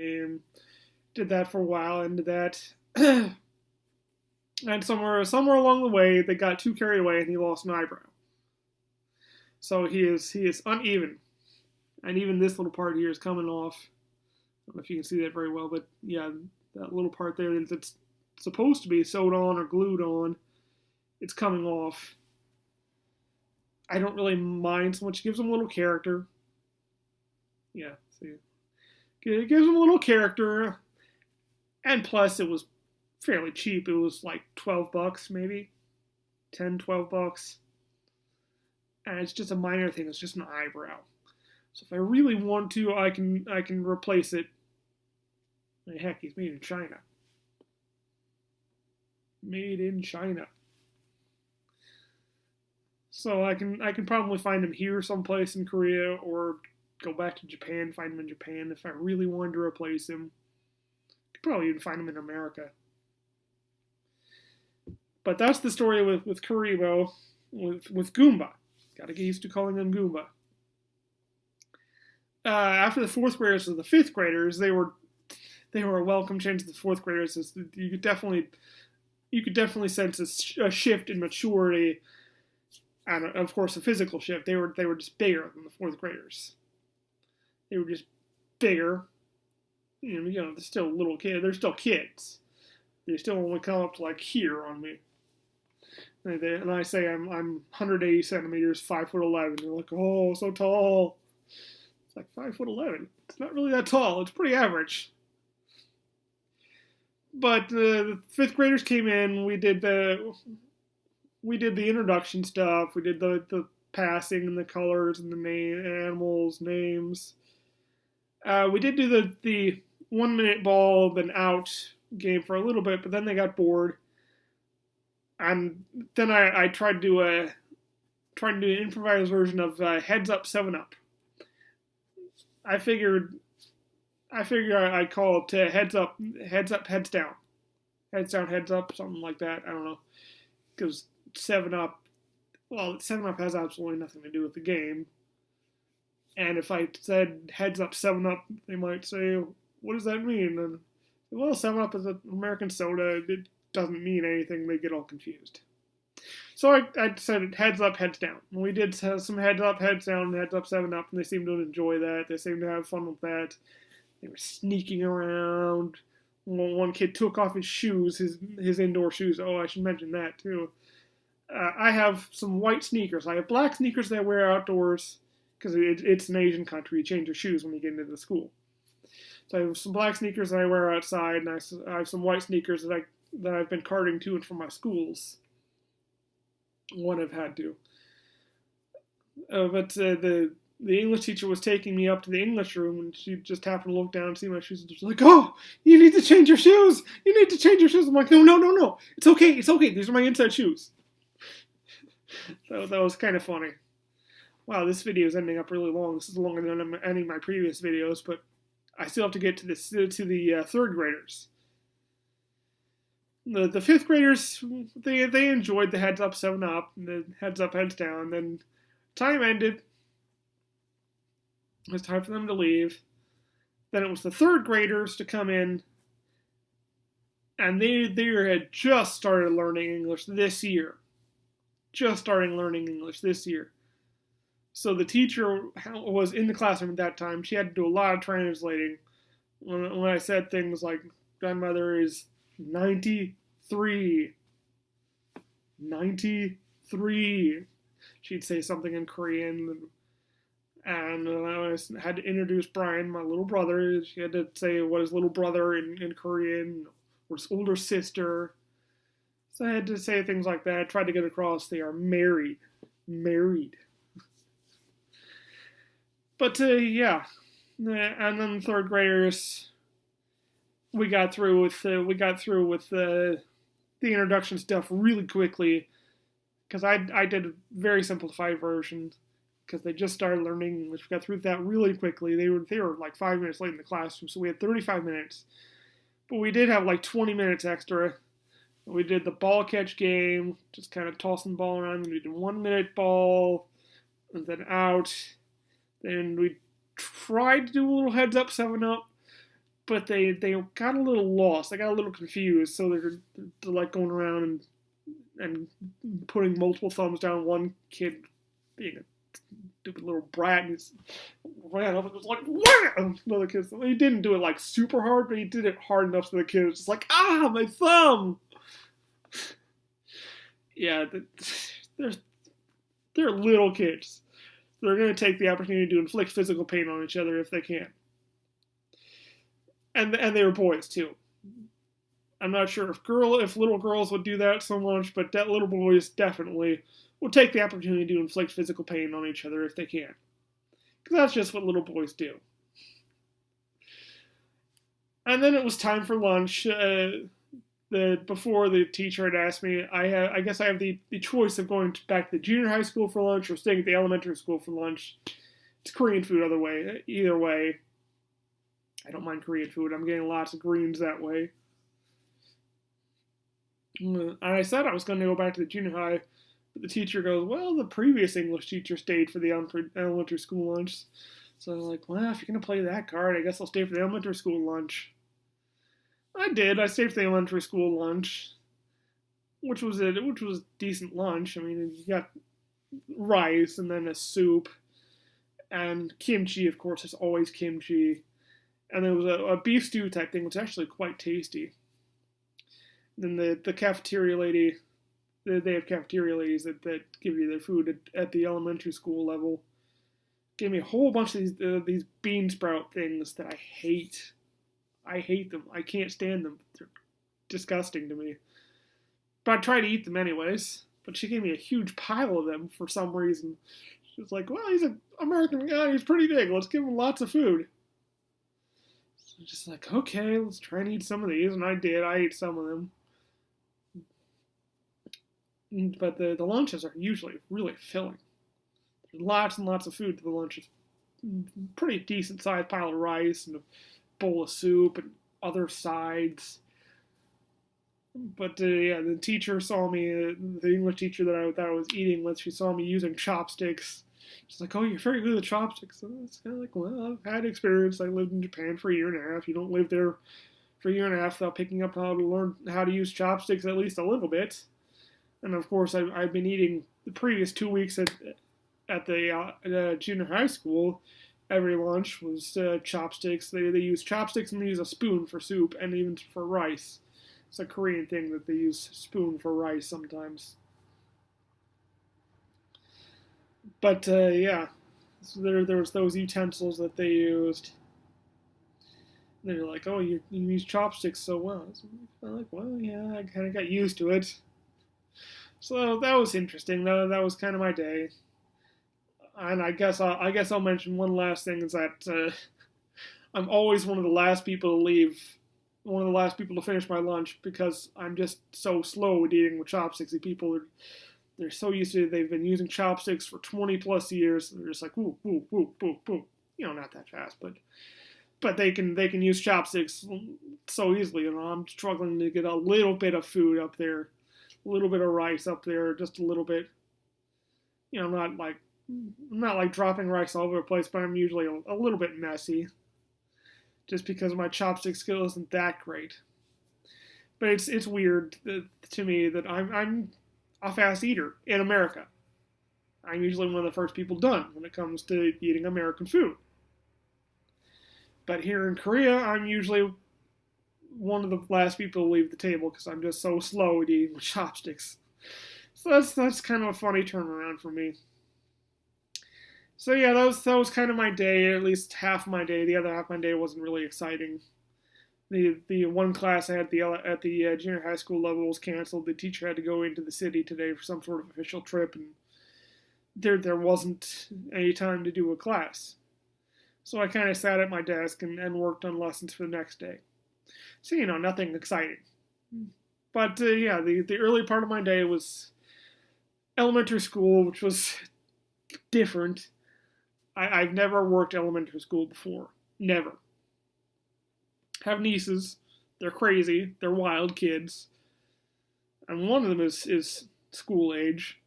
game. Did that for a while, and did that. And somewhere along the way, they got too carried away, and he lost an eyebrow. So he is uneven, and even this little part here is coming off. I don't know if you can see that very well, but yeah, that little part there that's supposed to be sewed on or glued on, it's coming off. I don't really mind so much. It gives him a little character. Yeah, see, it gives him a little character, and plus it was fairly cheap. It was like $12 maybe, 10, $12, and it's just a minor thing. It's just an eyebrow. So if I really want to, I can replace it. Heck, he's made in China. Made in China. So I can probably find him here someplace in Korea, or go back to Japan, find him in Japan if I really wanted to replace him. Could probably even find him in America. But that's the story with Karibo, with Goomba. Gotta get used to calling him Goomba. After the fourth graders or the fifth graders, they were a welcome change to the fourth graders. You could definitely sense a shift in maturity, and of course a physical shift. They were just bigger than the fourth graders. They were just bigger. They're still little kids. They're still kids. They still only come up to like here on me. And I say I'm 180 centimeters, 5'11". They're like, oh, so tall. It's like 5'11". It's not really that tall. It's pretty average. But the fifth graders came in. We did the introduction stuff. We did the passing and the colors and the animals names. We did do the 1 minute ball then out game for a little bit, but then they got bored. And then I tried to do an improvised version of Heads Up 7 Up. I figured I'd call it Heads Up, Heads Down, Heads Down, Heads Up, something like that. I don't know, because 7 Up, well, 7 Up has absolutely nothing to do with the game. And if I said Heads Up 7 Up, they might say, "What does that mean?" And well, 7 Up is an American soda. It doesn't mean anything. They get all confused. So I said Heads Up, Heads Down. And we did some Heads Up, Heads Down, Heads Up, 7 Up, and they seemed to enjoy that. They seemed to have fun with that. They were sneaking around. One kid took off his shoes, his indoor shoes. Oh, I should mention that too. I have some white sneakers. I have black sneakers that I wear outdoors because it's an Asian country. You change your shoes when you get into the school. So I have some black sneakers that I wear outside, and I have some white sneakers that I've been carting to and from my schools. One I've had to. But the English teacher was taking me up to the English room, and she just happened to look down and see my shoes, and she's like, "Oh, you need to change your shoes. You need to change your shoes." I'm like, "No. It's okay. It's okay. These are my inside shoes." That was kind of funny. Wow, this video is ending up really long. This is longer than any of my previous videos, but I still have to get to the third graders. The fifth graders, they enjoyed the Heads Up 7 Up and the Heads Up Heads Down. Then time ended. It was time for them to leave. Then it was the third graders to come in, and they had just started learning English this year. Just starting learning English this year. So the teacher was in the classroom at that time. She had to do a lot of translating. When I said things like, "Grandmother is 93. 93." She'd say something in Korean, and I had to introduce Brian, my little brother. She had to say what his little brother in Korean, or his older sister. So I had to say things like that. I tried to get across they are married. Married. But yeah. And then third graders, we got through with the introduction stuff really quickly, because I did a very simplified version because they just started learning English. We got through that really quickly. They were like 5 minutes late in the classroom, so we had 35 minutes, but we did have like 20 minutes extra. We did the ball catch game, just kind of tossing the ball around. We did 1 minute ball, and then out. Then we tried to do a little Heads Up 7 Up, but they got a little lost. They got a little confused, so they're like going around and putting multiple thumbs down. One kid being a stupid little brat and he's ran up and was like, "Wah!" Another kid, he didn't do it like super hard, but he did it hard enough so the kid was just like, "Ah, my thumb!" Yeah, they're little kids. They're going to take the opportunity to inflict physical pain on each other if they can. And they were boys too. I'm not sure if little girls would do that so much, but that little boys definitely will take the opportunity to inflict physical pain on each other if they can. Because that's just what little boys do. And then it was time for lunch. Before the teacher had asked me, I guess I have the choice of going back to the junior high school for lunch or staying at the elementary school for lunch. It's Korean food either way. I don't mind Korean food. I'm getting lots of greens that way. And I said I was going to go back to the junior high, but the teacher goes, well, the previous English teacher stayed for the elementary school lunch. So I'm like, well, if you're going to play that card, I guess I'll stay for the elementary school lunch. I did. I stayed for the elementary school lunch, which was a decent lunch. I mean, you got rice and then a soup, and kimchi, of course, there's always kimchi. And there was a beef stew type thing, which was actually quite tasty. And then the cafeteria lady, they have cafeteria ladies that give you their food at the elementary school level. Gave me a whole bunch of these bean sprout things that I hate. I hate them. I can't stand them. They're disgusting to me. But I try to eat them anyways. But she gave me a huge pile of them for some reason. She was like, well, he's an American guy. He's pretty big. Let's give him lots of food. So I'm just like, okay, let's try and eat some of these. And I did. I ate some of them. But the lunches are usually really filling. There's lots and lots of food to the lunches. Pretty decent sized pile of rice and a bowl of soup and other sides. But yeah, the teacher saw me, the English teacher that I was eating with, she saw me using chopsticks. She's like, oh, you're very good at chopsticks. So it's kind of like, well, I've had experience. I lived in Japan for a year and a half. You don't live there for a year and a half without picking up how to learn how to use chopsticks at least a little bit. And of course, I've been eating the previous 2 weeks at the junior high school. Every lunch was chopsticks. They use chopsticks and they use a spoon for soup and even for rice. It's a Korean thing that they use spoon for rice sometimes. But yeah, so there was those utensils that they used. They're like, oh, you use chopsticks so well. I'm like, well, yeah, I kind of got used to it. So that was interesting. That was kind of my day. And I guess I'll mention one last thing is that I'm always one of the last people to leave, one of the last people to finish my lunch because I'm just so slow at eating with chopsticks. They're so used to it. They've been using chopsticks for 20 plus years. They're just like woo woo woo woo woo. You know, not that fast, but they can use chopsticks so easily. You know, I'm struggling to get a little bit of food up there, a little bit of rice up there, just a little bit. You know, I'm not like dropping rice all over the place, but I'm usually a little bit messy, just because my chopstick skill isn't that great. But it's weird to me that I'm a fast eater in America. I'm usually one of the first people done when it comes to eating American food. But here in Korea, I'm usually one of the last people to leave the table because I'm just so slow at eating with chopsticks. So that's kind of a funny turnaround for me. So yeah, that was kind of my day, at least half my day. The other half of my day wasn't really exciting. The one class I had at the junior high school level was canceled. The teacher had to go into the city today for some sort of official trip, and there wasn't any time to do a class. So I kind of sat at my desk and worked on lessons for the next day. So, you know, nothing exciting. But yeah, the early part of my day was elementary school, which was different. I've never worked elementary school before. Never. Have nieces. They're crazy. They're wild kids. And one of them is school age.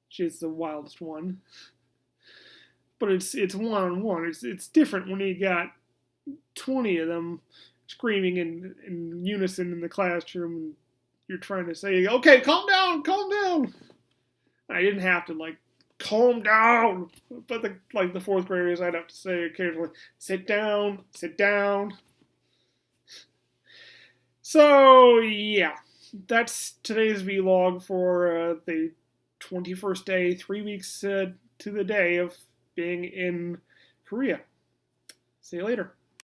She's the wildest one. But it's one-on-one. It's different when you got 20 of them screaming in unison in the classroom, and you're trying to say, okay, calm down, calm down. I didn't have to like calm down, but the fourth graders, I'd have to say occasionally, sit down, sit down. So yeah, that's today's vlog for the 21st day, 3 weeks to the day of being in Korea. See you later.